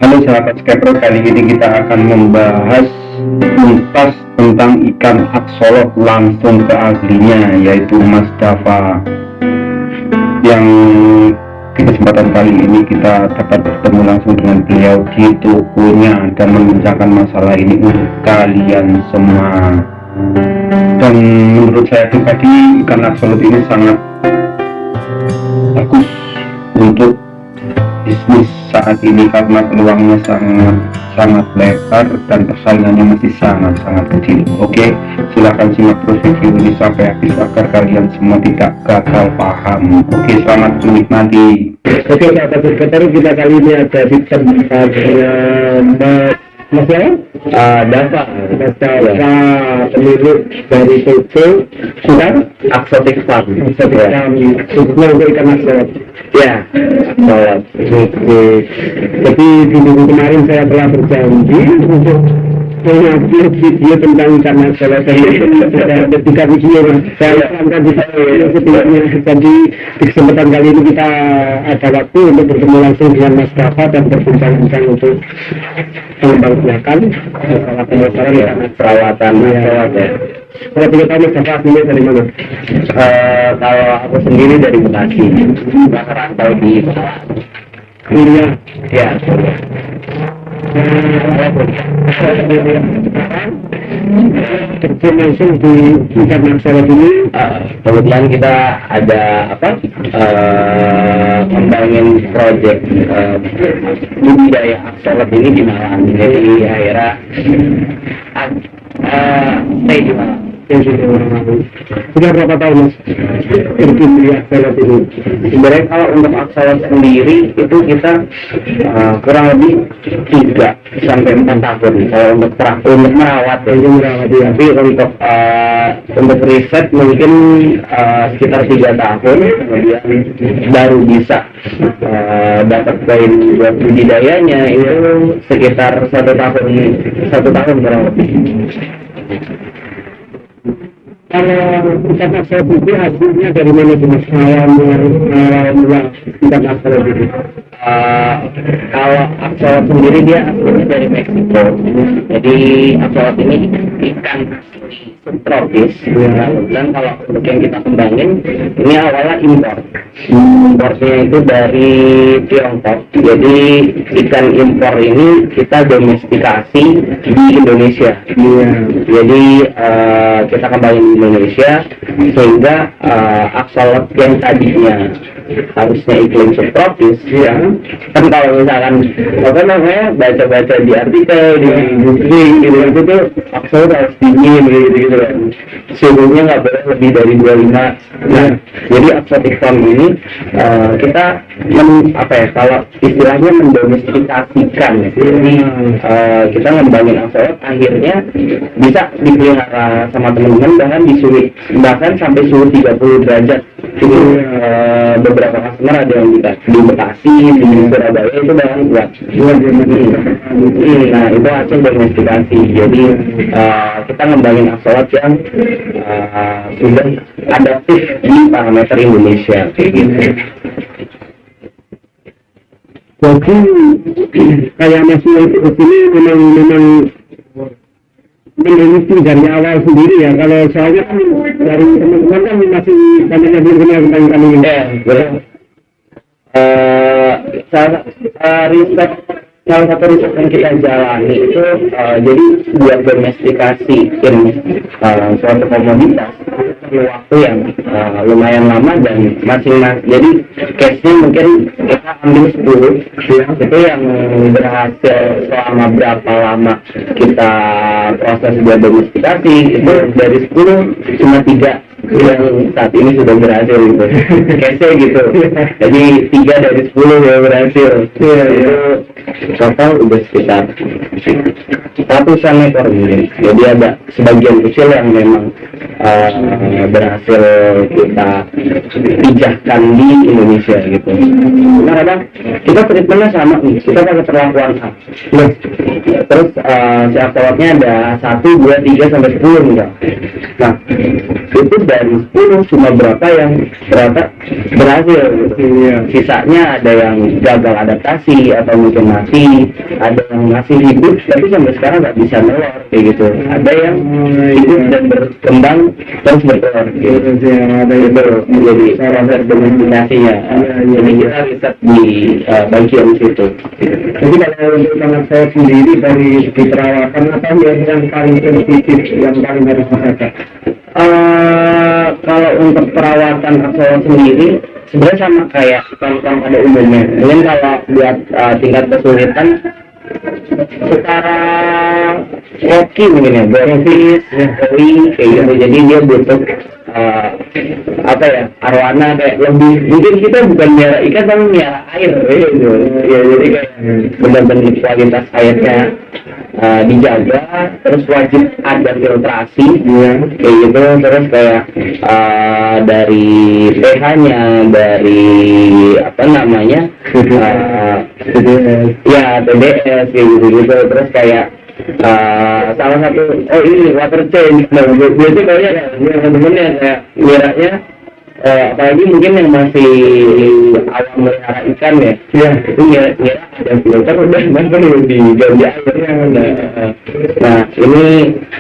Halo sahabat Skepro, kali ini kita akan membahas tuntas tentang ikan aksolot langsung ke ahlinya, yaitu Mas Dava. Yang di kesempatan kali ini kita dapat bertemu langsung dengan beliau di tokonya dan membincangkan masalah ini untuk kalian semua. Dan menurut saya pribadi, ikan aksolot ini sangat bagus untuk bisnis saat ini karena peluangnya sangat lebar dan persaingannya masih sangat kecil. Oke, silahkan simak terus video ini sampai habis agar kalian semua tidak gagal paham. Oke, selamat menikmati. Oke, sahabat berketar, kita kali ini ada di tempatnya Mas Dava, pemilik dari toko Exotic Farm. Khususnya untuk ikan aksolot. Ya, aksolot. Jadi di minggu kemarin saya telah berjanji untuk mengupload video tentang ikan aksolot. Ada 3 video saya akan setidaknya. Jadi di kesempatan kali ini kita ada waktu untuk bertemu langsung dengan Mas Dava dan berbincang-bincang untuk mengembangkan masalah pemasaran dan perawatan aksolot ya. Kalau tidak tahu Mas Dava aslinya dari mana? Kalau aku sendiri dari Bekasi, merantau di kuliah. Ya. Terjun langsung di ikan aksolot ini. Kebetulan kita ada kembangin project budidaya aksolot ini di Malang. Jadi akhirnya stay di Malang. Sudah berapa tahun Mas di aksolot ini? Sebenarnya kalau untuk aksolot sendiri itu kita kurang lebih 3 sampai 4 tahun kalau untuk merawat ya. Tapi untuk riset mungkin sekitar 3 tahun kemudian baru bisa dapat poin buat budidayanya itu sekitar 1 tahun kurang lebih. Kalau ikan aksolot itu hasilnya dari mana sih Mas? Mula ikan aksolot itu? Kalau aksolot sendiri dia aslinya dari Meksiko. Jadi aksolot ini ikan subtropis. Dan kalau untuk yang kita kembangin ini awalnya importnya itu dari Tiongkok. Jadi ikan impor ini kita domestikasi di Indonesia. Jadi kita kembangin di Indonesia sehingga aksolot yang tadinya harusnya iklim subtropis ya kan, kalau misalkan baca di artikel di industri gitu tuh aksolot harus dingin gitu kan, suhunya nggak boleh lebih dari 25. Nah jadi Exotic Farm ini kita kalau istilahnya mendomestikasikan. Jadi kita ngembangin aksolot akhirnya bisa dipelihara sama teman-teman bahkan sampai suhu 30 derajat. Jadi beberapa customer ada yang di Bekasi, di Surabaya itu bahkan buat. Nah itu hasil domestikasi. Jadi kita ngembangin aksolot yang sudah adaptif di parameter Indonesia kayak gitu. Jadi kayak masih ini memang meneliti dari awal sendiri ya. Kalau soalnya kan dari teman-teman kan masih banyak yang belum kenal tentang ikan ini. Riset salah satu riset yang kita jalani itu jadi buat domestikasi suatu komoditas perlu waktu yang lumayan lama dan masing-masing. Jadi case-nya mungkin kita ambil 10 itu yang berhasil selama berapa lama kita proses buat domestikasi itu dari 10 cuma 3 yang saat ini sudah berhasil gitu. Case-nya gitu. Jadi 3 dari 10 yang berhasil. Itu total udah sekitar 100-an ekor mungkin. Jadi ada sebagian kecil yang memang berhasil kita pijahkan di Indonesia gitu. Nah kadang kita treatmentnya sama nih, kita pakai perlakuan A. Terus si aksolotnya ada 1, 2, 3 sampai 10 misal. Nah itu dari 10 cuma berapa yang ternyata berhasil gitu. Sisanya ada yang gagal adaptasi atau mungkin masih mati, ada yang masih hidup tapi sampai sekarang nggak bisa nelor kayak gitu, ada yang hidup dan berkembang terus bertelur gitu. Ada itu menjadi proses domestikasinya. Jadi kita riset di bagian situ. Jadi kalau untuk anak saya sendiri dari segi perawatan apa yang paling sensitif, yang paling harus dijaga? Kalau untuk perawatan aksolot sendiri sebenarnya sama kayak ikan-ikan pada umumnya. Mungkin kalau buat tingkat kesulitan secara hoki mungkin ya, berfis, koi kayak gitu. Jadi dia butuh apa ya, arwana kayak lebih, mungkin kita bukan miara ikan tapi miara air gitu. Ya, jadi kayak benar-benar kualitas airnya dijaga, terus wajib ada filtrasi kayak gitu, terus kayak dari pH-nya, dari apa namanya ya TDS kayak gitu, terus kayak salah satu ini water change. Nah, biasanya kayaknya temen-temennya kayak miranya apalagi mungkin yang masih awam melihara ikan ya, itu ngira ada filter udah langsung diganti airnya. Nah ini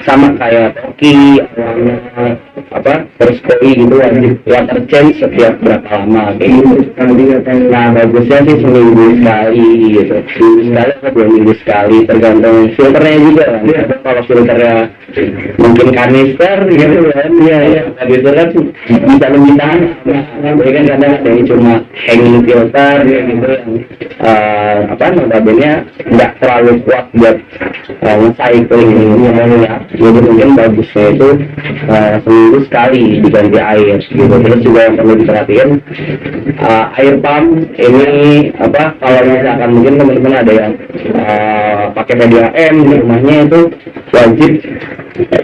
sama kayak toki awalnya apa terus koi gitu, wajib water change setiap berapa lama kayak gitu. Nah bagusnya sih seminggu sekali gitu, seminggu sekali atau 2 minggu sekali tergantung filternya juga kan. Kalau filternya mungkin kanister gitu kan, ya kanister kan bisa lebih tahan. Jadi kan kadang ada yang cuma hanging filter ya gitu, yang apa notabene nggak terlalu kuat buat nge-cycling ya. Jadi mungkin bagusnya itu seminggu sekali diganti air gitu. Terus juga yang perlu diperhatiin air pump ini apa, kalau misalkan mungkin teman-teman ada yang pakai PDAM di rumahnya itu wajib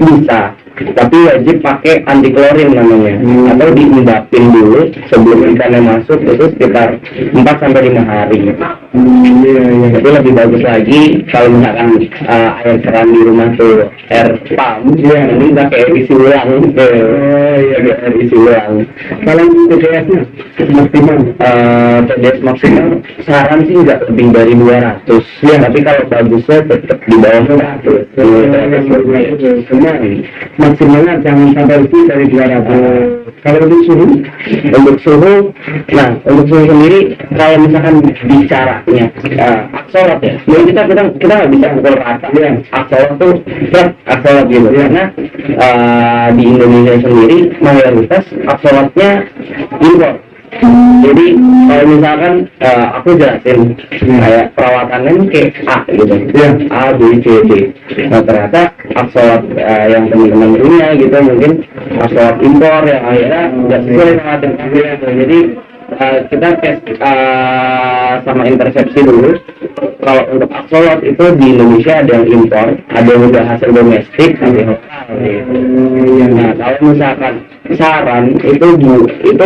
bisa, tapi wajib pakai anti klorin namanya, atau diendapin dulu sebelum ikannya masuk itu sekitar 4-5 hari. Tapi lebih bagus lagi kalau misalkan air keran di rumah tuh air pump, ini pakai isi ulang. Air isi ulang. Kalau TDS-nya maksimal, TDS maksimal saran sih nggak lebih dari 200 ya, tapi kalau bagusnya tetap di bawah 100. Maksimalnya jangan sampai lebih dari 200. Kalau untuk suhu, nah untuk suhu sendiri kalau misalkan bicaranya aksolot ya, mungkin kita nggak bisa pukul rata ya. Aksolot tuh aksolot gitu, karena di Indonesia sendiri mayoritas aksolotnya impor. Jadi kalau misalkan aku jelasin kayak perawatannya kayak A gitu, A, B, C, D. Nah ternyata aksolot yang teman-teman punya gitu mungkin aksolot impor yang akhirnya nggak sesuai sama dengan. Jadi kita tes sama intersepsi dulu. Kalau untuk aksolot itu di Indonesia ada yang impor, ada yang udah hasil domestik, ada yang lokal gitu. Nah kalau misalkan saran itu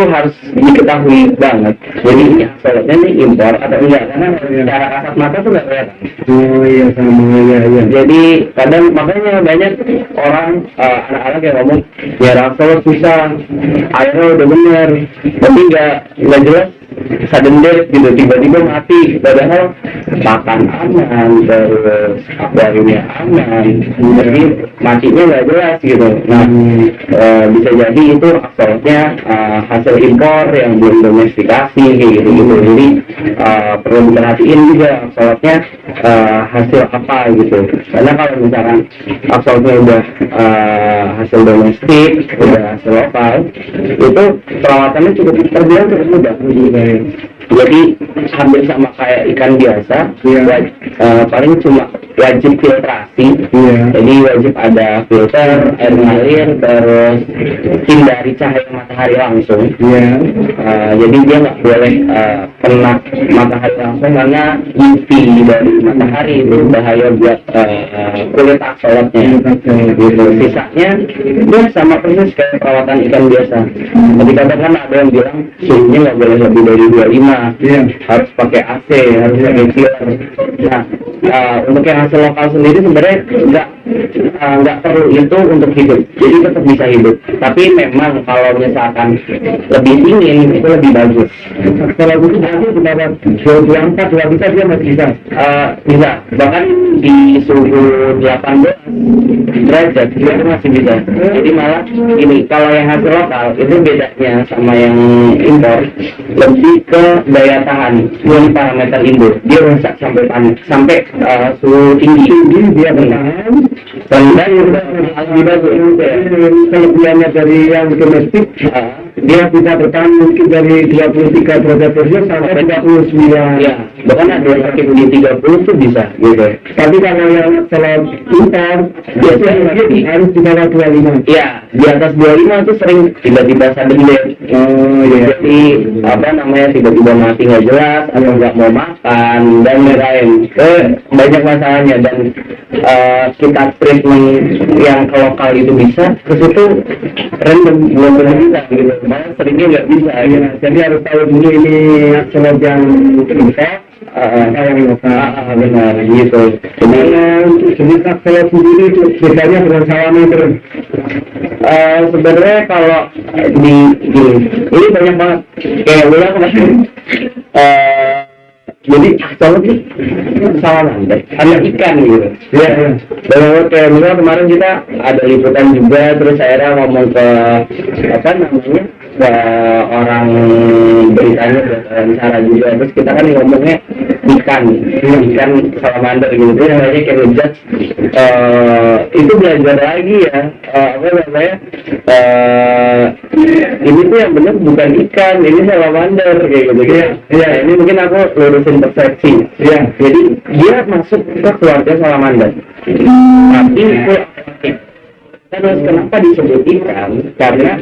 harus diketahui banget. Jadi ini aksolotnya ini impor atau enggak, karena secara kasat mata tuh nggak kelihatan. Jadi kadang makanya banyak orang anak-anak yang ngomong ya aksolot susah, airnya udah bener, tapi nggak jelas sudden death gitu, tiba-tiba mati, padahal pakan aman, terus akuariumnya aman, jadi matinya nggak jelas gitu. Nah bisa jadi itu aksolotnya hasil impor yang belum domestikasi kayak gitu. Jadi perlu diperhatiin juga aksolotnya hasil apa gitu, karena kalau misalkan aksolotnya udah hasil domestik, udah hasil lokal, itu perawatannya terbilang cukup mudah. Jadi hampir sama kayak ikan biasa, paling cuma wajib filtrasi. Jadi wajib ada filter, air mengalir, terus hindari cahaya matahari langsung. Jadi dia nggak boleh kena matahari langsung, karena UV dari matahari itu bahaya buat kulit aksolotnya. Gitu. Sisanya itu sama persis kayak perawatan ikan biasa. Tapi kadang ada yang bilang suhunya nggak boleh lebih dari 25, harus pakai AC, harus pakai chiller. Nah untuk yang hasil lokal sendiri sebenarnya nggak perlu itu untuk hidup, jadi tetap bisa hidup. Tapi memang kalau misalkan lebih dingin itu lebih bagus. Kalau gitu berarti berapa? 24, 23 dia masih bisa. Bisa, bahkan di suhu 18 derajat itu masih bisa. Jadi malah ini kalau yang hasil lokal itu bedanya sama yang impor lebih ke daya tahan dari parameter Indo. Dia bisa sampai panas, sampai suhu tinggi dia bertahan. Dan lebih bagus. Kelebihannya dari yang domestik, dia bisa bertahan mungkin dari 23 derajat Celcius sampai 39. Ya, bahkan ada yang pakai di 30 tuh bisa gitu. Tapi kalau yang selat impor biasanya harus di bawah 25. Iya, di atas 25 itu sering tiba-tiba sudden death. Jadi apa namanya, tiba-tiba mati nggak jelas atau nggak mau makan dan lain-lain. Banyak masalahnya, dan kita treatment yang ke lokal itu bisa, terus itu random belum pernah bisa gitu. Malah seringnya nggak bisa. Ya, jadi harus tahu dulu ini selat yang impor yang lokal. Benar gitu. Jadi untuk jenis selat sendiri itu bedanya dengan salamander. Sebenarnya kalau di ini banyak banget kayak ulang kemarin. Jadi kalau sih salamander ada ikan gitu. Ya, ya. Dan kayak misalnya kemarin kita ada liputan juga, terus akhirnya ngomong ke apa namanya, ke orang beritanya wawancara juga, terus kita kan ngomongnya ikan salamander gitu. Terus akhirnya kayak ngejudge itu belajar lagi ya, apa namanya, ini tuh yang benar bukan ikan, ini salamander kayak gitu. Ya, ini mungkin aku lurusin persepsi. Ya, jadi dia masuk ke keluarga salamander. Tapi terus kenapa disebut ikan? Karena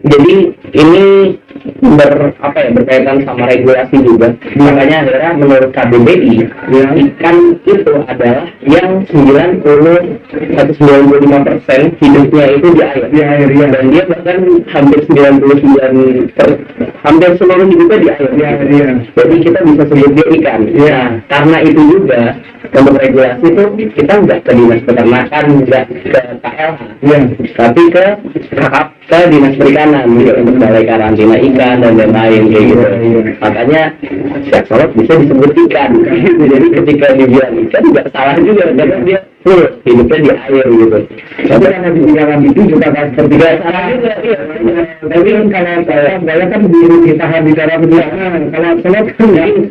jadi ini berkaitan sama regulasi juga. Makanya akhirnya menurut KBBI, ikan itu adalah yang 95% hidupnya itu di air. Ya. Dan dia bahkan hampir 99 hampir seluruh hidupnya di air. Ya. Jadi kita bisa sebut dia ikan. Ya. Karena itu juga untuk regulasi itu kita nggak ke dinas peternakan, nggak ke KLH, tapi ke dinas perikanan gitu, untuk balai karantina ikan dan lain-lain kayak gitu. Makanya siak solot bisa disebut ikan. Jadi ketika dibilang ikan nggak salah juga, karena dia full hidupnya di air gitu. Tapi karena di dalam itu juga kan seperti Nggak salah juga. tapi kan kalau kan ditahan di dalam ruangan, kalau selat kan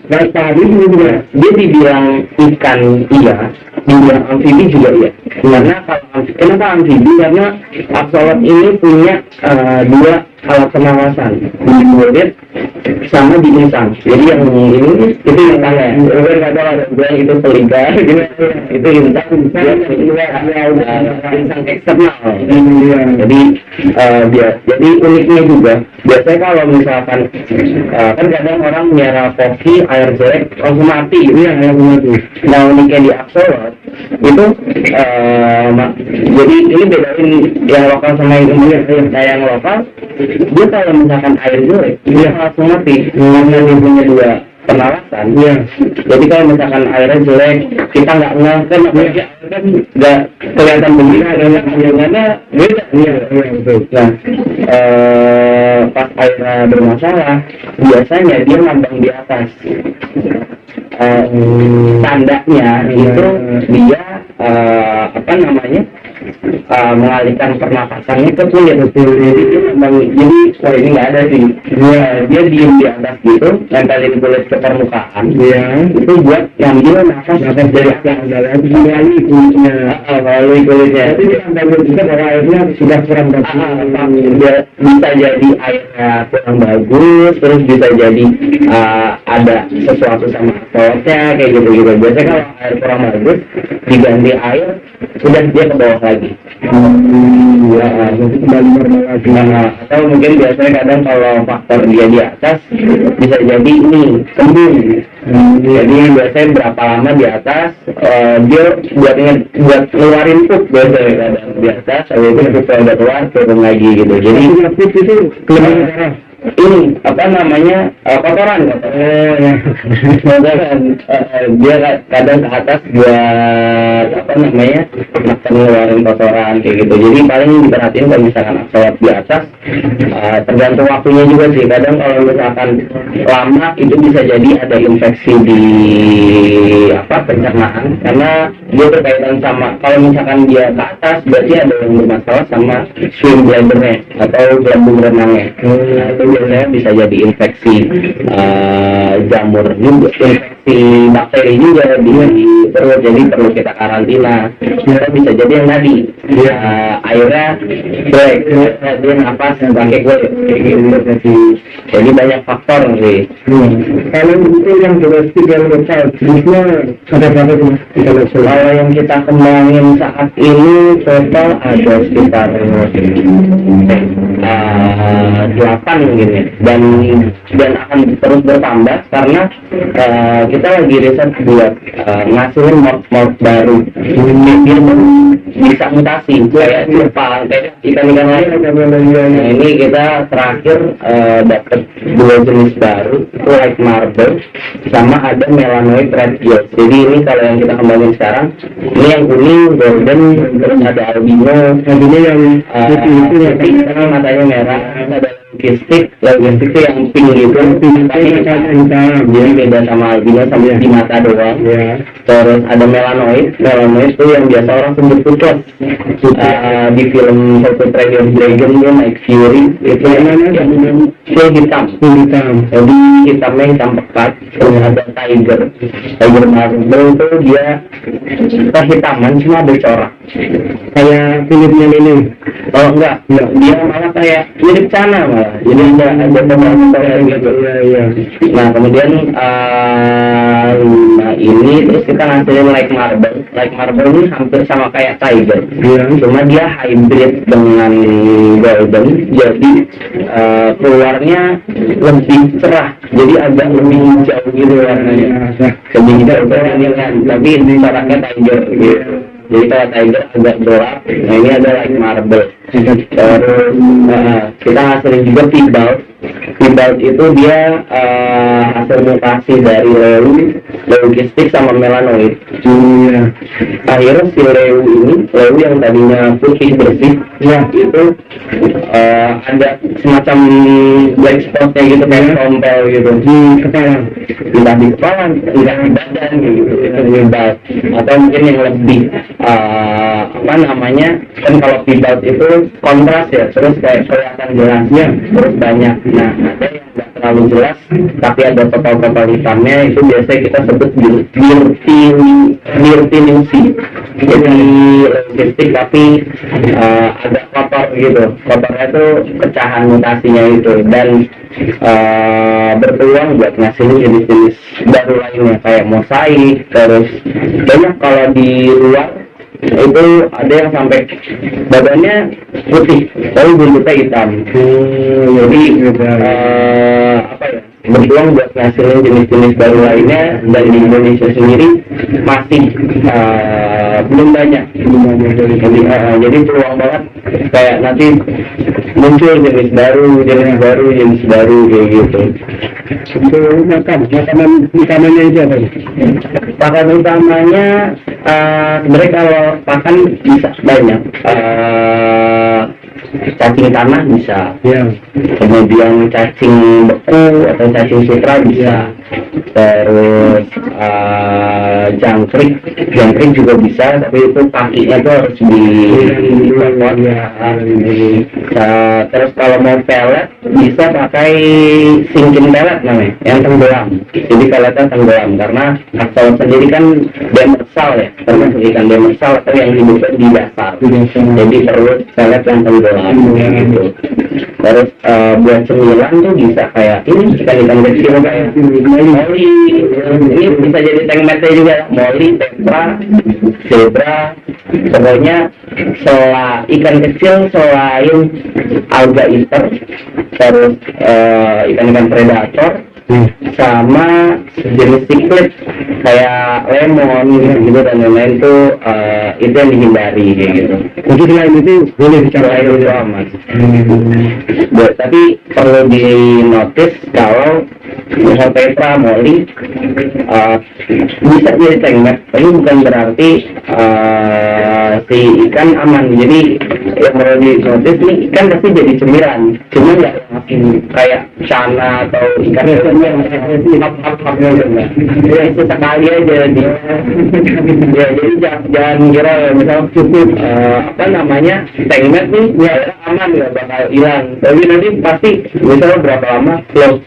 nggak tahan itu juga. Dia dibilang ikan iya, dibilang amfibi juga iya. Karena kenapa amfibi? Karena aksolot ini punya dua alat pengawasan, di mulut sama di insang. Jadi yang ini itu insangnya. Gue nggak tahu ada bilang itu telinga, itu insang. Insang eksternal. Jadi uniknya juga, biasanya kalau misalkan kan kadang orang miara koki air jelek langsung mati gitu ya, nah uniknya di aksolot itu jadi ini bedain yang lokal sama yang umumnya. Nah yang lokal dia kalau misalkan air jelek dia langsung mati, karena dia punya dua pengawasan. Jadi kalau misalkan airnya jelek, kita nggak kan nggak kelihatan begini, karena beda. Betul. Nah pas airnya bermasalah, biasanya dia ngambang di atas. Tandanya itu dia apa namanya, mengalihkan pernapasannya ke kulit. Jadi ini nggak ada sih. Dia diem di atas gitu, nempelin kulit ke permukaan. Itu buat ngambil nafas dari atas melalui kulitnya. Melalui kulitnya. Jadi nempelin juga bahwa airnya sudah kurang bagus. Bisa jadi airnya kurang bagus, terus bisa jadi ada sesuatu sama aksolotnya kayak gitu-gitu. Biasanya kalau air kurang bagus diganti air, udah dia ke bawah lagi. Atau mungkin biasanya kadang kalau faktor dia di atas bisa jadi ini kembung. Jadi biasanya berapa lama di atas dia buat ngeluarin pup, biasanya kadang di atas, habis itu udah keluar turun lagi gitu. Jadi itu kelebihan darah. ini apa namanya kotoran kotoran dia kadang ke atas buat apa namanya ngeluarin kotoran kayak gitu. Jadi paling diperhatiin kalau misalkan sholat di atas, tergantung waktunya juga sih. Kadang kalau misalkan lama itu bisa jadi ada infeksi di apa pencernaan, karena dia berkaitan sama kalau misalkan dia ke atas berarti ada yang bermasalah sama swim bladdernya atau gelembung renangnya. Nah, itu biasanya bisa jadi infeksi jamur juga, infeksi bakteri juga di perut, jadi perlu kita karantina. Kita bisa jadi yang tadi airnya black, dia napas pakai kulit kayak gitu. Jadi banyak faktor sih. Kalau itu yang domestik yang lokal, jenisnya ada berapa tuh? Kalau yang kita kembangin saat ini total ada sekitar 8 mungkin ya, dan akan terus bertambah karena kita lagi riset buat ngasilin mod baru. Dia pun bisa mutasi kayak Jepang, kayak ikan-ikan lain. Nah, ini kita terakhir dapat 2 jenis baru, itu white marble sama ada melanoid red gill. Jadi ini kalau yang kita kembangin sekarang, ini yang kuning golden, terus ada albino yang putih karena matanya merah, ada logistik itu yang pink gitu, tapi jadi beda sama albino sama di mata doang. Terus ada melanoid itu yang biasa orang sebut putih. Di film How to Train Your Dragon dia naik Fury itu yang hitam. Jadi hitamnya hitam pekat. Terus ada tiger marble itu dia kehitaman cuma ada corak Kayak filmnya ini. oh enggak dia malah kayak mirip cana malah, jadi ada beberapa gitu. Nah kemudian nah ini terus kita ngasilin like marble ini hampir sama kayak tiger, cuma dia hybrid dengan golden, jadi keluarnya lebih cerah, jadi agak lebih hijau gitu warnanya, lebih hijau kan, tapi coraknya tiger gitu. Jadi kalau tiger agak gelap, nah ini ada like marble. Terus kita ngasilin juga Pibalt itu dia hasil mutasi dari leucistic sama melanoid. Akhirnya si leu yang tadinya putih bersih, itu ada semacam black spotnya gitu kayak tompel gitu di kepala, entah di kepala, entah di badan gitu. Itu Pibalt. Atau mungkin yang lebih apa namanya, kan kalau Pibalt itu kontras ya, terus kayak kelihatan jelasnya, terus banyak. Nah ada yang nggak terlalu jelas tapi ada total hitamnya, itu biasanya kita sebut birtinusi. Jadi logistik tapi agak kotor gitu, kotornya itu pecahan mutasinya itu, dan berpeluang buat ngasilin jenis-jenis baru lainnya kayak mosaik. Terus banyak kalau di luar itu ada yang sampai badannya putih tapi buntutnya hitam. Jadi apa ya, berpeluang buat ngasilin jenis-jenis baru lainnya, dan di Indonesia sendiri masih belum banyak. Jadi peluang banget kayak nanti muncul jenis baru kayak gitu. Makanan utamanya itu apa? Pakan utamanya sebenarnya kalau pakan bisa banyak. Cacing tanah bisa, kemudian cacing beku atau cacing sutra bisa, terus jangkrik juga bisa, tapi itu kakinya tuh harus dipotong. Terus kalau mau pelet bisa pakai singkin pelet namanya, yang tenggelam. Jadi peletnya tenggelam karena axolotl sendiri kan demersal ya, termasuk ikan demersal atau yang hidupnya di dasar. Jadi perlu pelet yang tenggelam gitu. Terus buat cemilan tuh bisa kayak ini ikan kecil kayak moli, ini bisa jadi tank mete juga, moli, tempra, zebra, pokoknya ikan kecil selain alga eater, terus ikan-ikan predator sama jenis cichlid kayak lemon gitu dan lain-lain tuh itu yang dihindari kayak gitu. Jadi selain itu boleh bicara Selain itu aman. Tapi perlu di notice kalau misal tetra, moli bisa jadi tengah, tapi bukan berarti si ikan aman. Jadi yang perlu di notice nih, ikan pasti jadi cemiran, cuma nggak makin kayak sana atau ikan itu ya sesekali aja di ya, jadi jangan kira misal cukup apa namanya tengah nih ya aman nggak bakal hilang, tapi nanti pasti misalnya berapa lama loh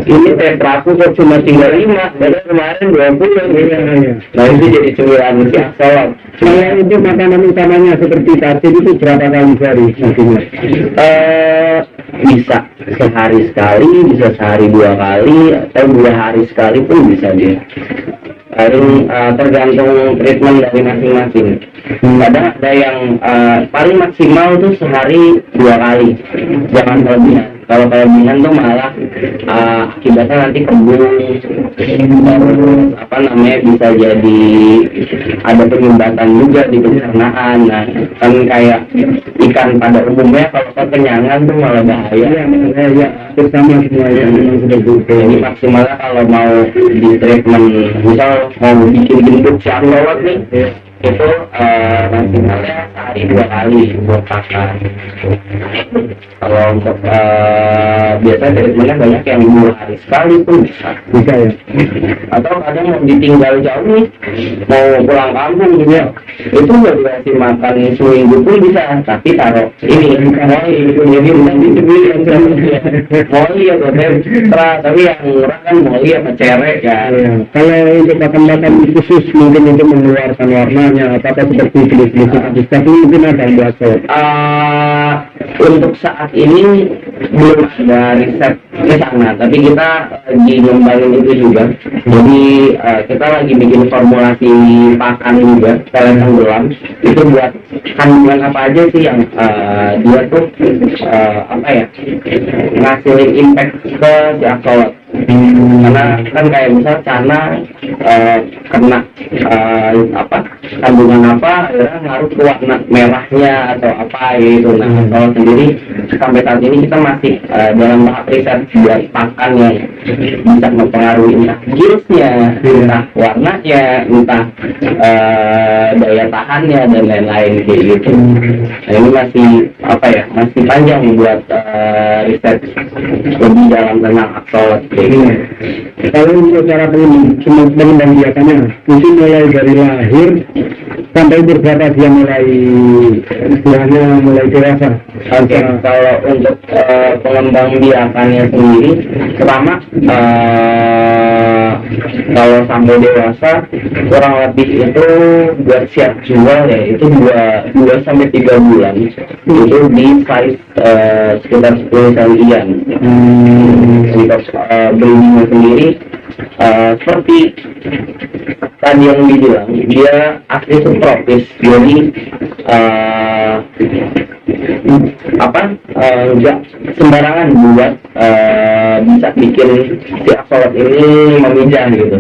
ini tetra aku kok cuma tinggal 5 dari kemarin 20. Nah itu jadi cemiran si axolotl. Kalau itu makanan utamanya seperti tadi itu berapa kali sehari maksudnya? Bisa sehari sekali, bisa sehari 2 kali, atau 2 hari sekali pun bisa dia. Paling tergantung treatment dari masing-masing. Kadang ada yang paling maksimal tuh sehari 2 kali, jangan kelebihan. Kalau kelebihan tuh malah akibatnya nanti kembung, terus apa namanya bisa jadi ada penyumbatan juga di pencernaan. Nah kan kayak ikan pada umumnya kalau kekenyangan tuh malah bahaya. Ya, bersama semua yang sudah butuh. Jadi maksimalnya kalau mau di treatment, misal mau bikin bentuk si axolotl nih, itu maksimalnya sehari 2 kali buat pakan. Kalau untuk biasanya treatmentnya banyak yang 2 hari sekali pun bisa ya. Atau kadang mau ditinggal jauh nih, mau pulang kampung gitu ya, itu nggak dikasih makan seminggu pun bisa, tapi taruh ini moli gitu, jadi nanti dibeli moli atau tetra, tapi yang murah kan moli apa cerek ya. Kalau untuk makan-makan khusus mungkin untuk mengeluarkan warnanya apakah seperti jenis-jenis tapi mungkin ada yang biasa. Untuk saat ini belum ada riset ke sana, tapi kita lagi ngembangin itu juga. Jadi kita lagi bikin formulasi pakan juga, sekalian tenggelam itu buat kandungan apa aja sih yang dia tuh apa ya ngasilin impact ke si axolotl. Karena kan kayak misal cana kena apa kandungan apa ya ngaruh ke warna merahnya atau apa gitu. Nah kalau sendiri sampai saat ini kita masih dalam tahap riset buat pakan yang bisa mempengaruhi entah gilsnya, entah warnanya, entah daya tahannya dan lain-lain kayak gitu. Nah ini masih apa ya masih panjang buat riset lebih dalam tentang axolotl. Kalau untuk cara pengembang biakannya mungkin mulai dari lahir sampai berapa dia mulai istilahnya mulai dewasa. Oke, kalau untuk pengembang biakannya sendiri pertama kalau sampai dewasa kurang lebih itu buat siap jual ya itu 2 sampai 3 bulan itu di size sekitar 10 cm. Untuk breedingnya sendiri seperti tadi yang dibilang dia asli subtropis, jadi nggak sembarangan buat bisa bikin si axolotl ini memijah gitu.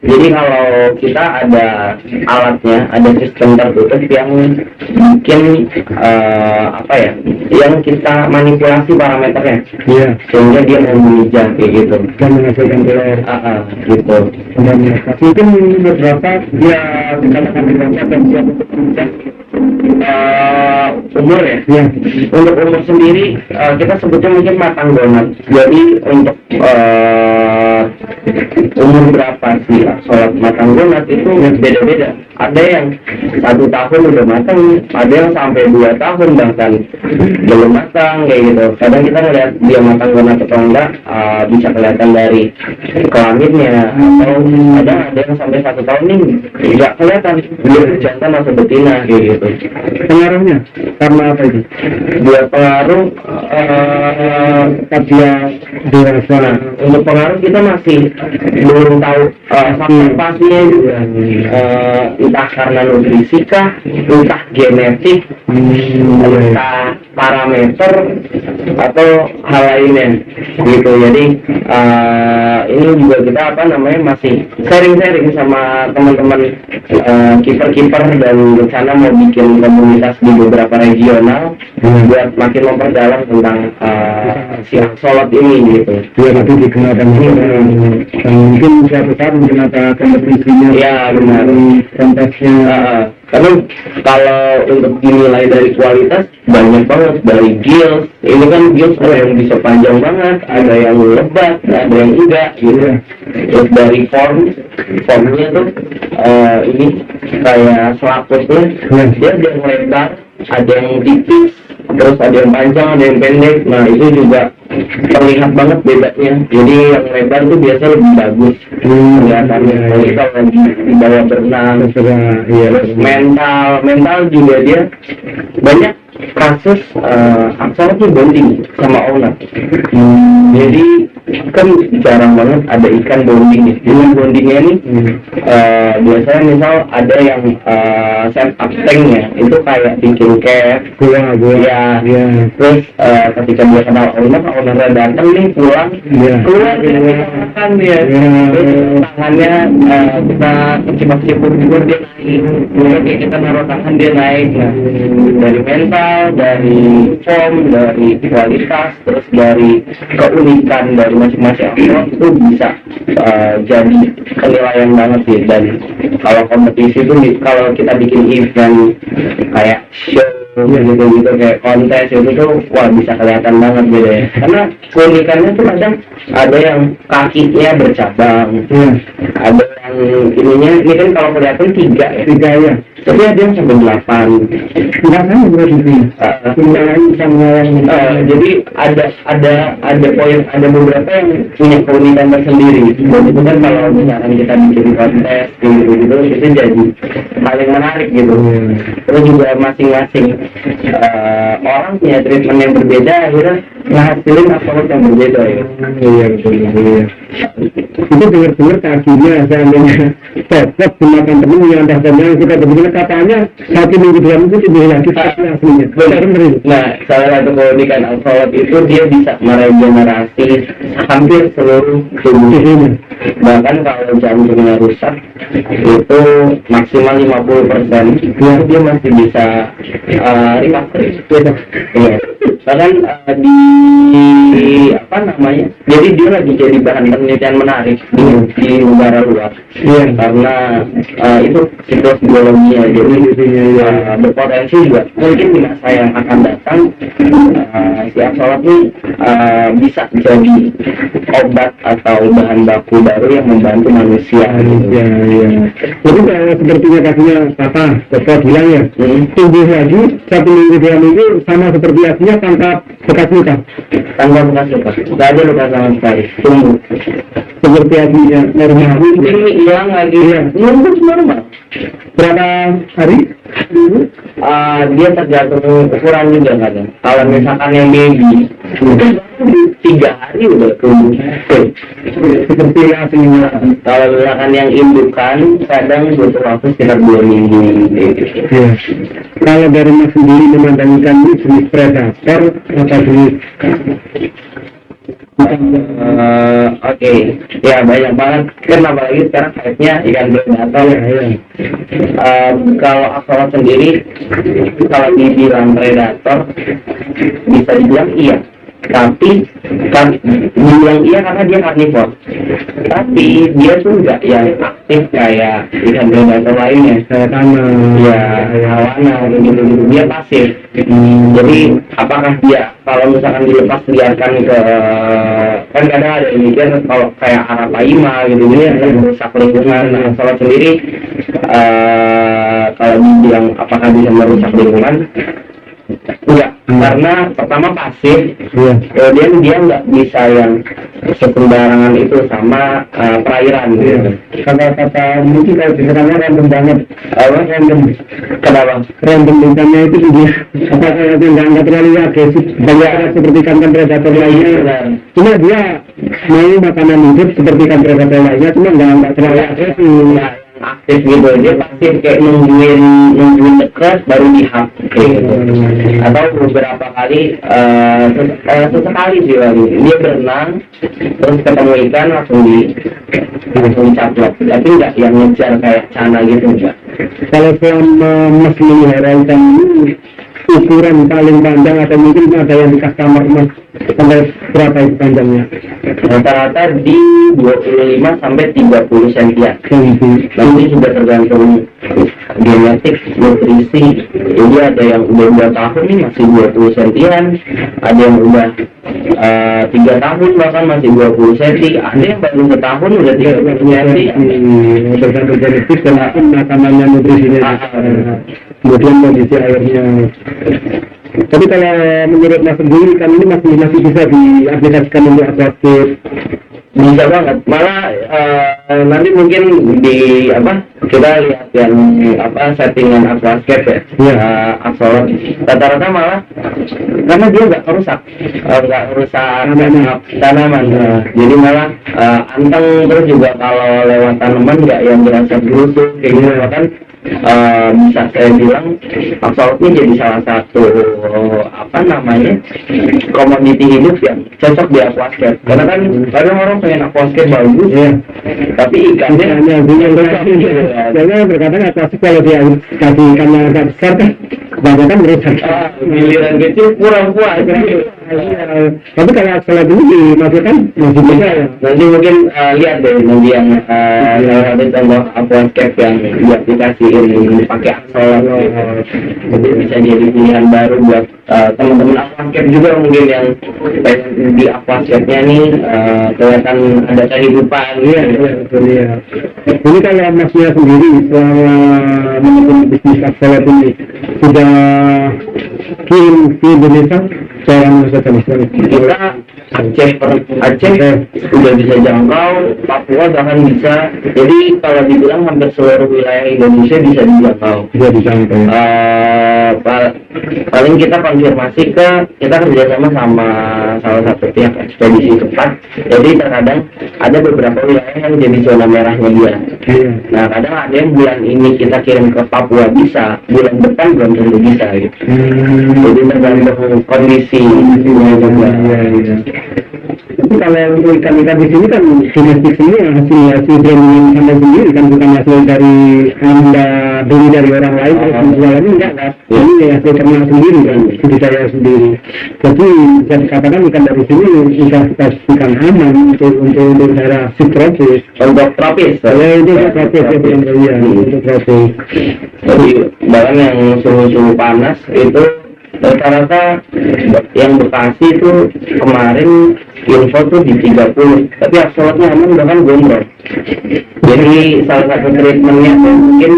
Jadi kalau kita ada alatnya, ada sistem tertutup yang bikin yang kita manipulasi parameternya, sehingga dia memijah kayak gitu dan menghasilkan telur. Gitu. Mungkin beberapa dia dikatakan dewasa dan siap untuk memijah. Umur ya? Untuk umur sendiri kita sebutnya mungkin matang donat. Jadi untuk umur berapa sih axolotl matang donat itu beda-beda. Ada yang 1 tahun udah matang, ada yang sampai 2 tahun bahkan belum matang kayak gitu. Kadang kita ngeliat dia matang donat atau enggak bisa kelihatan dari kelaminnya, atau ada yang sampai 1 tahun nih nggak kelihatan dia jantan atau betina kayak gitu. Pengaruhnya karena apa itu? Dia pengaruh dia dewasa. Untuk pengaruh kita masih belum tahu faktor pasnya juga entah karena nutrisi kah, entah genetik, entah parameter atau hal lainnya gitu. Jadi ini juga kita masih sharing-sharing sama teman-teman kiper-kiper, dan rencana mau bikin komunitas di beberapa regional buat makin memperdalam tentang si axolotl ini gitu. Biar nanti dikenalkan dan mungkin suatu saat menggunakan kompetisinya. Iya benar. Kontesnya. Karena kalau untuk dinilai dari kualitas banyak banget, dari gills. Ini kan gills ada yang bisa panjang banget, ada yang lebat, ada yang enggak gitu. Terus dari formnya tuh ini kayak selaputnya, dia ada yang lebar, ada yang tipis, terus ada yang panjang, ada yang pendek. Nah itu juga terlihat banget bedanya. Jadi yang lebar tuh biasa lebih bagus kelihatannya. Kalau kita lagi di bawah berenang, terus mental juga dia banyak kasus axolotl tuh bonding sama owner. Jadi kan jarang banget ada ikan bonding. Jadi bondingnya ini biasanya misal ada yang set up tanknya itu kayak bikin cave, ya. Terus ketika dia kenal ownernya datang nih pulang, keluar dia makan dia. Terus tangannya kita kecipuk-cipuk dia naik. Kayak kita naruh tangan dia naik. Nah, dari mental, dari form, dari kualitas, terus dari keunikan dari masing-masing axolotl itu bisa jadi penilaian banget sih. Dan kalau kompetisi itu kalau kita bikin event kayak show gitu kayak kontes itu tuh wah bisa kelihatan banget beda ya. Karena keunikannya tuh kadang ada yang kakinya bercabang, ada yang ininya, ini kan kalau kelihatan 3 ya, tapi ada yang sampai 8. Rasanya berarti jadi ada poin, ada beberapa yang punya keunikan tersendiri. Dan itu kan kalau misalkan kita bikin kontes gitu itu jadi paling menarik gitu. Terus juga masing-masing orang punya treatment yang berbeda, akhirnya ngasilin axolotl yang berbeda ya. Iya betul. Itu dengar kakinya seandainya cocok gunakan temen yang dasarnya kita sebetulnya katanya 1 minggu 2 minggu lebih lagi seperti aslinya. Benar. Nah, salah satu keunikan axolotl itu dia bisa meregenerasi hampir seluruh tubuhnya. Bahkan kalau jantungnya rusak itu maksimal 50%, dia masih bisa recovery. Iya. Bahkan jadi dia lagi jadi bahan penelitian menarik di negara luar. Karena itu siklus biologinya, jadi berpotensi juga mungkin di masa yang akan datang si axolotl ini bisa jadi obat atau bahan baku baru yang membantu manusia. Jadi kalau sepertinya kakinya patah, dokter bilang ya, tumbuh lagi 1 minggu 2 minggu sama seperti aslinya tanpa bekas luka. Tanpa bekas luka, nggak ada luka sama sekali, tumbuh seperti aslinya normal. Ini hilang lagi, nunggu normal. Berapa hari? Dia tergantung ukuran juga kadang. Kalau misalkan yang baby 3 hari udah tumbuh Seperti aslinya. Kalau misalkan yang indukan kadang butuh waktu sekitar 2 minggu. Kalau dari Mas sendiri memandang ikan ini jenis predator atau jenis Oke, ya banyak banget kan, apalagi sekarang hype-nya ikan predator. Kalau axolotl sendiri, kalau dibilang predator, bisa dibilang iya. Tapi kan dibilang iya karena dia karnivor. Tapi dia tuh nggak yang aktif kayak ikan predator lainnya. kayak tanah, Awana gitu. Dia pasif. Jadi apakah dia kalau misalkan dilepas liarkan ke, kan kadang ada yang mikir kalau kayak arapaima gitu dia merusak lingkungan. Nah, axolotl sendiri kalau dibilang apakah bisa merusak lingkungan, Enggak, karena pertama pasif, Iya. kemudian dia nggak bisa yang sembarangan itu sama perairan. Iya. Gitu. Kata-kata mungkin kalau misalnya random banget. Apa? Random. Kenapa? Random ikannya itu dia. Apa kalau nggak terlalu agresif. Banyak seperti ikan predator lainnya. Benar. Cuma dia mau makanan hidup seperti ikan predator lainnya, cuma nggak terlalu agresif. Nah, aktif gitu, dia pasif kayak nungguin deket baru dihap kayak gitu. Atau beberapa kali sesekali sih lagi dia berenang terus ketemu ikan langsung dicaplok, tapi nggak yang ngejar kayak cana gitu enggak. Kalau selama Mas melihara ikan ini, ukuran paling panjang atau mungkin ada yang di customer Mas sampai berapa itu panjangnya? Rata-rata di 25 sampai 30 sentian. Nanti sudah tergantung genetik, nutrisi. Jadi ada yang udah 2 tahun nih masih 20 sentian, ada yang udah 3 tahun bahkan masih 20 senti, ada yang baru setahun udah 30 senti. Tergantung genetik dan makanannya, nutrisinya, kemudian kondisi airnya. Tapi kalau menurut Mas sendiri kan ini masih bisa diaplikasikan untuk aquascape. Bisa banget, malah nanti mungkin di apa kita lihat yang apa settingan aquascape ya, Iya. axolot rata-rata malah karena dia nggak rusak tanaman. Jadi malah anteng, terus juga kalau lewat tanaman nggak yang berasa busuk kayak gitu. Bahkan bisa saya bilang axolot ini jadi salah satu apa namanya komoditi hidup yang cocok di aquascape, karena kan kadang orang pengen aquascape bagus Iya. tapi ikannya Hanya yang karena berkata aquascape kalau dia kasih ikannya agak besar kan kebanyakan merusak. giliran kecil kurang puas. Tapi kalau axolot ini dimasukkan masih bisa ya. Nanti mungkin lihat deh nanti yang salah satu contoh aquascape yang diaplikasiin pakai axolot. Jadi bisa jadi pilihan baru buat teman-teman aquascape juga mungkin yang pengen di aquascape-nya nih kelihatan ada kehidupan. Iya, betul ya. Ini kalau Masnya sendiri selama melakukan bisnis axolot ini sudah kirim ke Indonesia saya saja misalnya. Kita Aceh udah bisa jangkau, Papua bahkan bisa. Jadi kalau dibilang hampir seluruh wilayah Indonesia bisa dijangkau. Bisa dijangkau. Paling kita konfirmasi kita kerjasama sama salah satu pihak ekspedisi cepat. Jadi terkadang ada beberapa wilayah yang jadi zona merahnya dia. Iya. Nah kadang ada yang bulan ini kita kirim ke Papua bisa, bulan depan belum tentu bisa gitu. Jadi tergantung kondisi juga. Iya. Tapi kalau untuk ikan-ikan di sini kan domestik semua hasil branding Anda sendiri kan, bukan hasil dari Anda beli dari orang lain terus menjualnya enggak kan? Ini hasil ternak sendiri kan, budidaya sendiri. Jadi bisa dikatakan ikan dari sini ikan aman untuk daerah subtropis. Untuk tropis. Ya itu tropis ya, untuk tropis. Jadi bahkan yang suhu panas itu rata-rata yang Bekasi itu kemarin info tuh di 30, tapi axolotnya aman bahkan gondrong. Jadi salah satu treatmentnya mungkin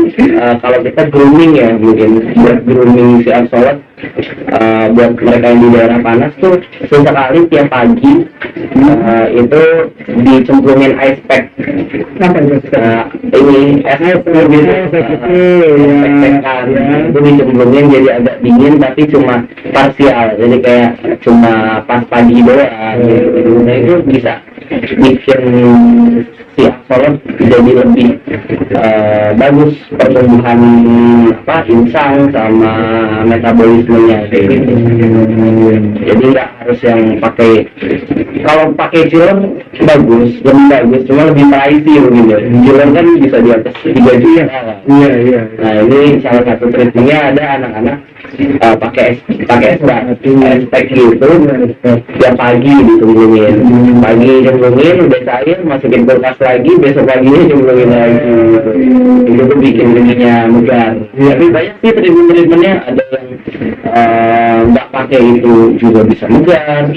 kalau kita grooming ya, mungkin buat grooming si axolot buat mereka yang di daerah panas tuh sesekali tiap pagi itu dicemplungin ice pack. Apa itu? Ini es gitu, itu dicemplungin jadi agak dingin tapi cuma parsial, jadi kayak cuma pas pagi doang gitu. Nah itu bisa bikin si axolot jadi lebih bagus pertumbuhan insang sama metabolismenya kayak gitu. Jadi nggak harus yang pakai, kalau pakai chiller bagus, lebih bagus, cuma lebih pricey mungkin ya. Chiller kan bisa di atas 3 juta. Iya. Nah ini salah satu treatmentnya, ada anak-anak pakai es pack gitu tiap pagi dicemplungin, pagi cemplungin udah cair masukin kulkas lagi, besok paginya cemplungin lagi itu tuh bikin ininya megar. Tapi banyak sih treatmentnya, ada yang nggak pakai itu juga bisa megar,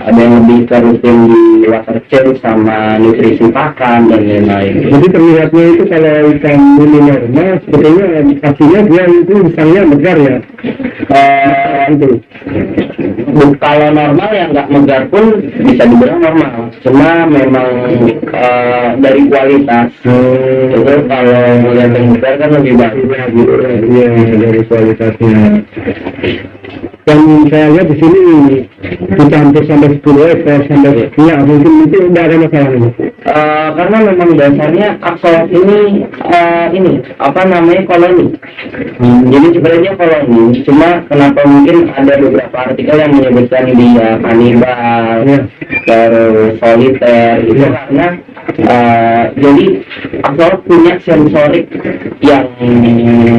ada yang lebih ke rutin di water change sama nutrisi pakan dan lain-lain. Jadi terlihatnya itu kalau ikan ini normal sebetulnya pastinya dia itu misalnya megar ya. Itu Kalau normal yang nggak megar pun bisa dibilang normal, cuma memang dari kualitas itu kalau melihat yang megar kan lebih bagus. ya dari kualitasnya. Yang saya lihat di sini bisa hampir sampai 10 ekor sampai ya mungkin itu tidak ada masalah ini. Karena memang dasarnya aksolot ini apa namanya koloni. Jadi sebenarnya koloni, cuma kenapa mungkin ada beberapa artikel yang menyebutkan dia kanibal, terus soliter itu karena jadi aksolot punya sensorik yang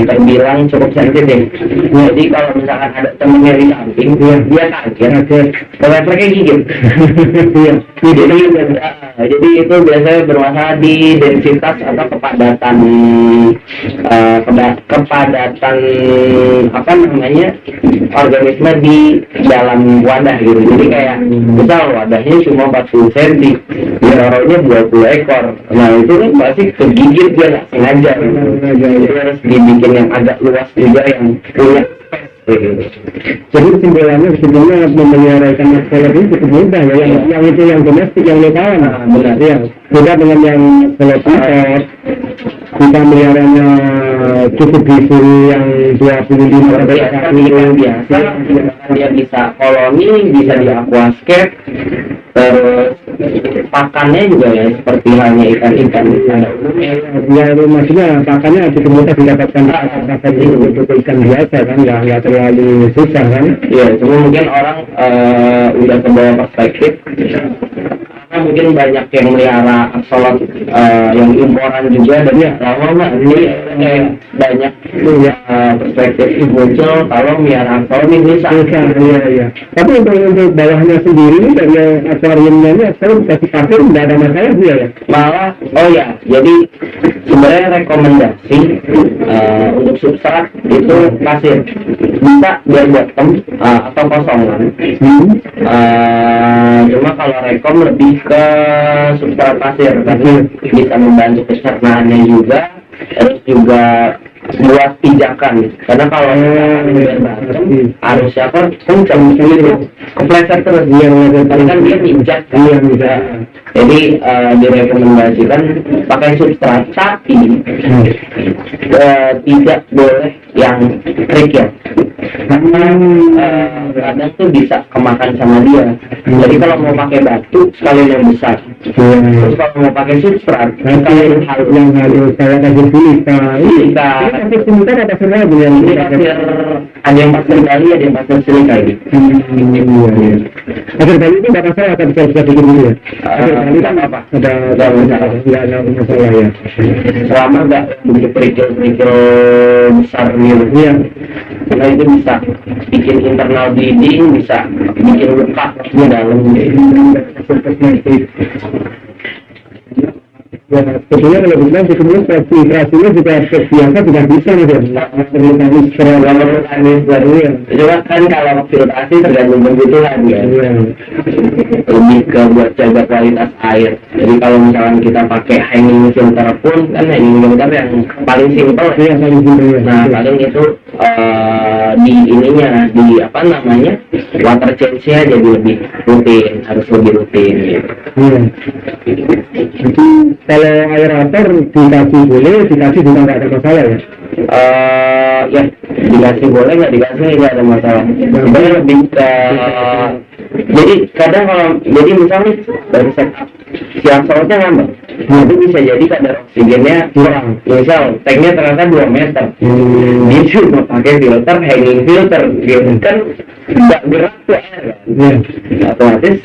terbilang cukup sensitif. Jadi kalau misalkan ada temennya di samping, dia kaget, refleksnya gigit. Jadi itu biasanya bermasalah di densitas atau kepadatan apa namanya organisme di dalam wadah gitu. Jadi kayak misal wadahnya cuma 40 cm, dia naruhnya 20 ekor. Nah itu kan pasti kegigit dia nggak sengaja. Jadi harus dibikin yang agak luas juga yang punya space. Jadi kesimpulannya sebetulnya memelihara ikan aksolot ini cukup mudah ya, yang itu yang domestik yang lokal. Benar. Ya, beda dengan yang aksolot impor. Kita meliharanya cukup di suhu yang 25 sampai 30 biasa. Dia bisa koloni, bisa di aquascape, terus pakannya juga ya seperti halnya ikan-ikan pada umumnya. Ya maksudnya pakannya cukup mudah didapatkan pakan itu untuk ikan biasa kan, nggak terlalu susah kan. Ya cuma mungkin orang udah kebawa perspektif karena mungkin banyak yang melihara aksolot yang imporan juga dan lama-lama ini kayak banyak perspektif muncul kalau melihara aksolot ini bisa. Iya. Tapi untuk bawahnya sendiri ini dari akuariumnya ini aksolot kasih pasir nggak ada masalah dia ya. Malah jadi sebenarnya rekomendasi untuk substrat itu pasir bisa biar bottom atau kosongan. Cuma kalau rekom lebih ke substrat pasir karena bisa membantu pencernaannya juga, terus juga buat pijakan. Karena kalau harusnya kan kencang itu kepleset terus kan dia pijak kan. Jadi direkomendasikan pakai substrat, tapi tidak boleh yang kerikil karena kadang tuh bisa kemakan sama dia. Jadi kalau mau pakai batu sekalian yang besar, terus kalau mau pakai substrat sekalian yang harus saya kasih silika. Kasih silika ada pasir lagi yang ini pasir, ada yang pasir Bali, ada yang pasir silika ini. Pasir Bali itu nggak masalah kan, bisa bikin dulu ya. Tidak apa-apa, Ada masalah ya. selama nggak begitu kerikil besar gitu. Iya. Karena itu bisa bikin internal bleeding, bisa bikin luka di dalam. Ya, sebetulnya kalau bilang filtrasinya juga biasa tidak bisa nih kan, perlu mekanis baru ya. Cuma kan kalau filtrasi tergantung kebutuhan ya. Lebih ke buat jaga kualitas air. Jadi kalau misalkan kita pakai hanging filter pun kan hanging filter yang paling simpel. Iya, paling simpel ya. Nah paling itu di ininya, di apa namanya, water change-nya jadi lebih rutin, harus lebih rutin gitu. Iya. Jadi kalau aerator dikasih boleh, dikasih juga nggak ada masalah ya. Ya dikasih boleh, nggak dikasih nggak ada masalah. Sebenarnya lebih ke jadi kadang kalau jadi misalnya dari setup si aksolotnya ngambek, itu bisa jadi kadar oksigennya kurang. Misal tanknya ternyata 2 meter, dia cuma pakai filter, hanging filter gitu kan, nggak gerak tuh air kan. Otomatis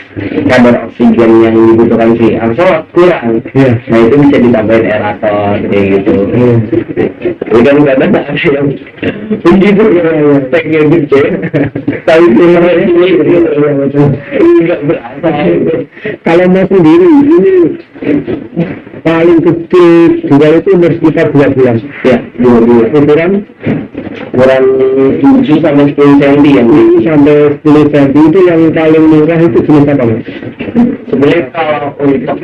kadar oksigen yang dibutuhkan si aksolot kurang. Nah itu bisa ditambahin aerator kayak gitu. Tapi kan kadang ada yang begitu tanknya gede tapi filternya nggak berasa. Kalau mau sendiri ini paling kecil juga itu umur sekitar 2 bulan. Ya, 2 bulan. Ukuran 7 sampai 10 cm yang sampai sampai 10 cm itu yang paling murah itu jenis apa Mas? Sebenarnya kalau untuk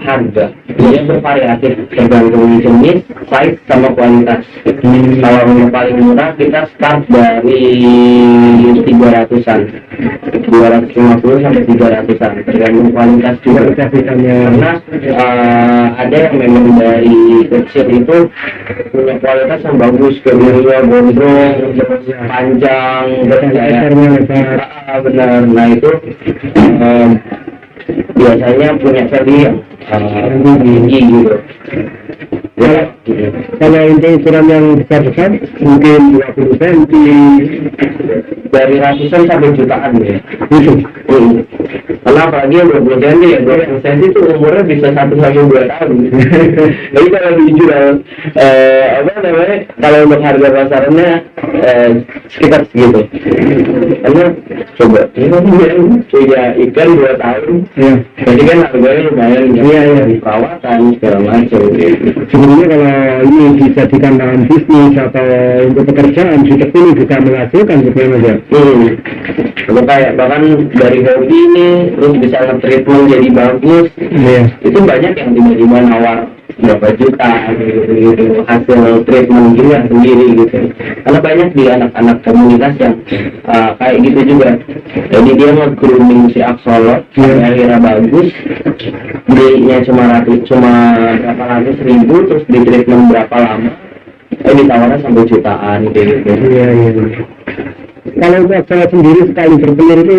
harga dia bervariatif tergantung jenis, size sama kualitas. Kalau yang paling murah kita start dari 300-an, 250 sampai 300-an tergantung kualitas juga. Karena ada yang memang dari kecil itu punya kualitas yang bagus, kemudian gondrong, panjang, benar. Nah itu biasanya punya value yang tinggi gitu. Ya, Kalau untuk ukuran yang besar-besar mungkin 20 cm dari ratusan sampai jutaan ya. itu. Karena apalagi yang 20 cm ya, 20 cm itu umurnya bisa 1 sampai 2 tahun. Jadi kalau dijual apa namanya, kalau untuk harga pasarannya sekitar segitu. Karena coba ini punya ikan 2 tahun, Ya. jadi kan harganya lumayan ya. Iya. Perawatan segala macam. Sebenarnya kalau ini bisa dikembangkan bisnis atau untuk pekerjaan seperti ini bisa menghasilkan sebenarnya. Kalau kayak bahkan dari hobi ini terus bisa nge-treatment jadi bagus, Iya. itu banyak yang tiba-tiba nawar berapa juta gitu hasil treatment juga sendiri gitu. Karena banyak di anak-anak komunitas yang kayak gitu juga. Jadi dia nge-grooming si axolot sampai akhirnya bagus, belinya cuma berapa ratus ribu, terus di treatment berapa lama, ditawarnya sampai jutaan gitu. Iya. Kalau untuk saya sendiri sekali bertelur itu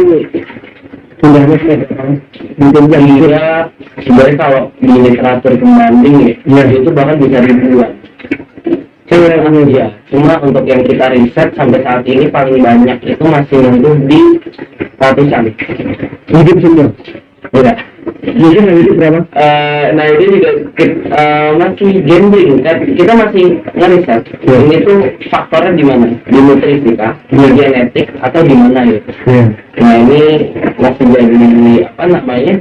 jumlahnya berapa? Mungkin yang Iya, sebenarnya kalau di literatur pembanding ya, itu bahkan bisa ribuan. Iya, cuma untuk yang kita riset sampai saat ini paling banyak itu masih nyentuh di ratusan. hidup semua. Iya. Mungkin yang itu berapa? Nah ini juga masih gambling kan, kita masih ngeriset ini tuh faktornya di mana, di nutrisi kah, di genetik atau di mana gitu. Nah ini masih jadi apa namanya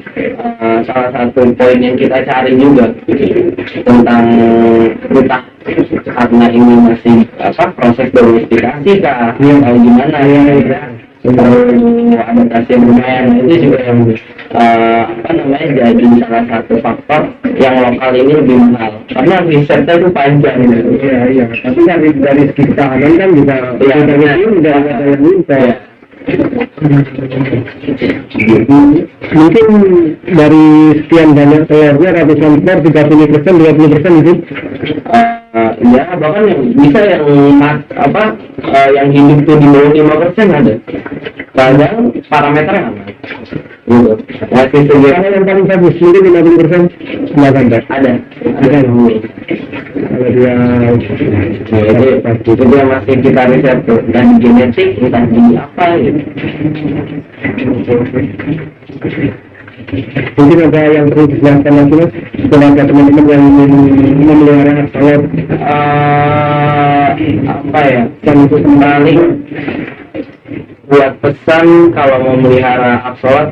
salah satu poin yang kita cari juga tentang entah karena ini masih proses domestikasi kah atau gimana ya. Adaptasi yang lumayan itu juga yang jadi salah satu faktor yang lokal ini lebih mahal karena risetnya itu panjang gitu. Iya. Tapi dari segi ketahanan kan bisa udah ada yang minta. Mungkin dari sekian banyak telurnya ratusan telur 30%, 20% itu. Ya bahkan yang bisa yang yang hidup tuh di bawah 5% ada. Kadang parameternya aman. Gitu. Masih segitu. Kalau yang paling bagus mungkin 50% silakan Pak. Ada. Kalau dia itu dia masih kita riset tuh, dan genetik entah di apa gitu. Mungkin ada yang perlu dijelaskan lagi Mas, kepada teman-teman yang ingin memelihara axolot. Yang paling buat pesan kalau mau melihara axolot,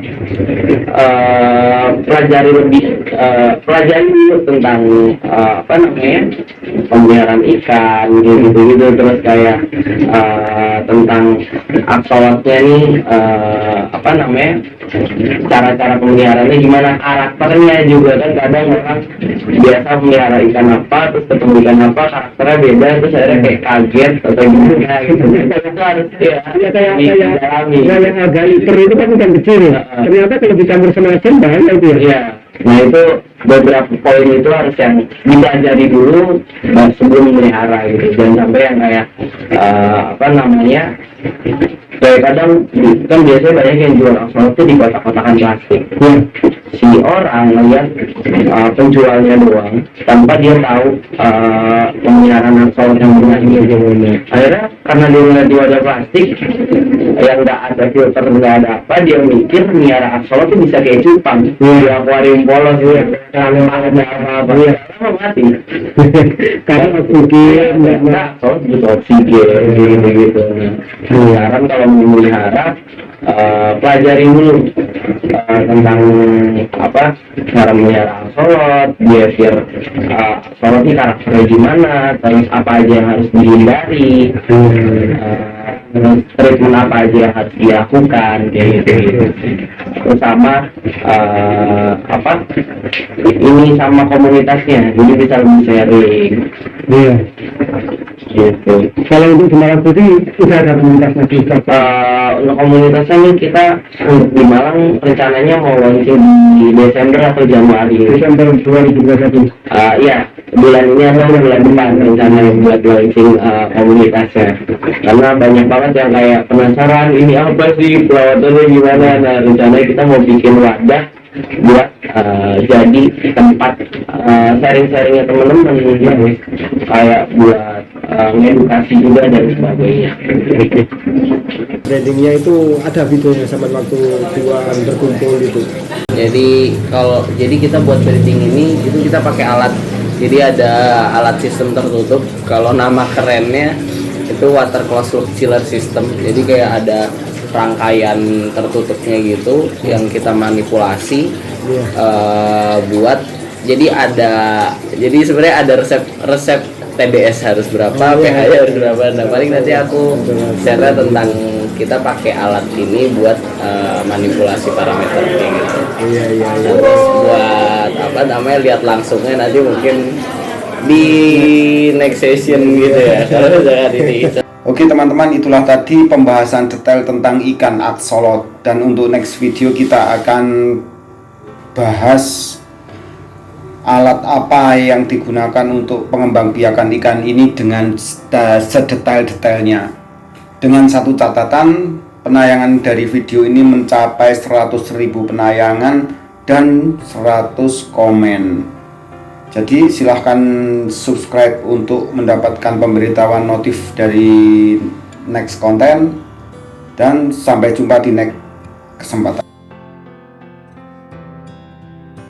pelajari dulu tentang pemeliharaan ikan gitu terus kayak tentang axolotnya nih cara-cara pemeliharaannya gimana, karakternya juga kan kadang orang biasa melihara ikan apa terus ketemu ikan apa karakternya beda terus akhirnya kayak kaget atau gimana gitu. Itu harus didalami. Yang agak liter itu kan ikan kecil ya. Ternyata kalau dicampur sama asin bahaya itu ya. Iya. Nah itu beberapa poin itu harus yang dipelajari dulu sebelum melihara gitu. Jangan sampai yang kayak kayak kadang kan biasanya banyak yang jual axolot itu di kotak-kotakan plastik. Si orang ngeliat penjualnya doang tanpa dia tahu pemeliharaan axolot yang benar gimana. Akhirnya karena dia ngeliat di wadah plastik yang nggak ada filter, nggak ada apa, dia mikir melihara axolot itu bisa kayak cupang di akuarium polos gitu. Kalau ada apa-apa mati. Karena oksigen butuh oksigen gitu. Sekarang kalau memelihara pelajari dulu tentang cara melihara axolot, behavior axolot ini karakternya gimana, terus apa aja yang harus dihindari. treatment apa aja yang harus dilakukan kayak gitu. Terus sama ini sama komunitasnya, jadi bisa lebih sharing Iya. gitu. Kalau untuk di Malang sendiri sudah ada komunitasnya juga. Untuk komunitasnya nih kita di Malang rencananya mau launching di Desember atau Januari. Desember 2021. Iya, bulan ini atau bulan depan rencana buat launching komunitasnya. Karena banyak banget yang kayak penasaran ini apa sih, perawatannya gimana. Nah, rencananya kita mau bikin wadah buat jadi tempat sharing-sharingnya teman-teman, kayak buat ngedukasi juga dan sebagainya. Brandingnya itu ada videonya sampai waktu Tuan berkumpul gitu. Jadi kita buat branding ini itu kita pakai alat. Jadi ada alat sistem tertutup. Kalau nama kerennya itu water closed loop chiller system. Jadi kayak ada rangkaian tertutupnya gitu yang kita manipulasi buat. Jadi sebenarnya ada resep TDS harus berapa, pH harus berapa. Nah, paling nanti aku share tentang kita pakai alat ini buat manipulasi parameter kayak gitu. Iya. Terus buat apa namanya, lihat langsungnya nanti mungkin di next session gitu ya. Kalau jangan ini. Oke teman-teman, itulah tadi pembahasan detail tentang ikan aksolot, dan untuk next video kita akan bahas alat apa yang digunakan untuk pengembangbiakan ikan ini dengan sedetail-detailnya. Dengan satu catatan, penayangan dari video ini mencapai 100.000 penayangan dan 100 komen. Jadi silahkan subscribe untuk mendapatkan pemberitahuan notif dari next konten, dan sampai jumpa di next kesempatan.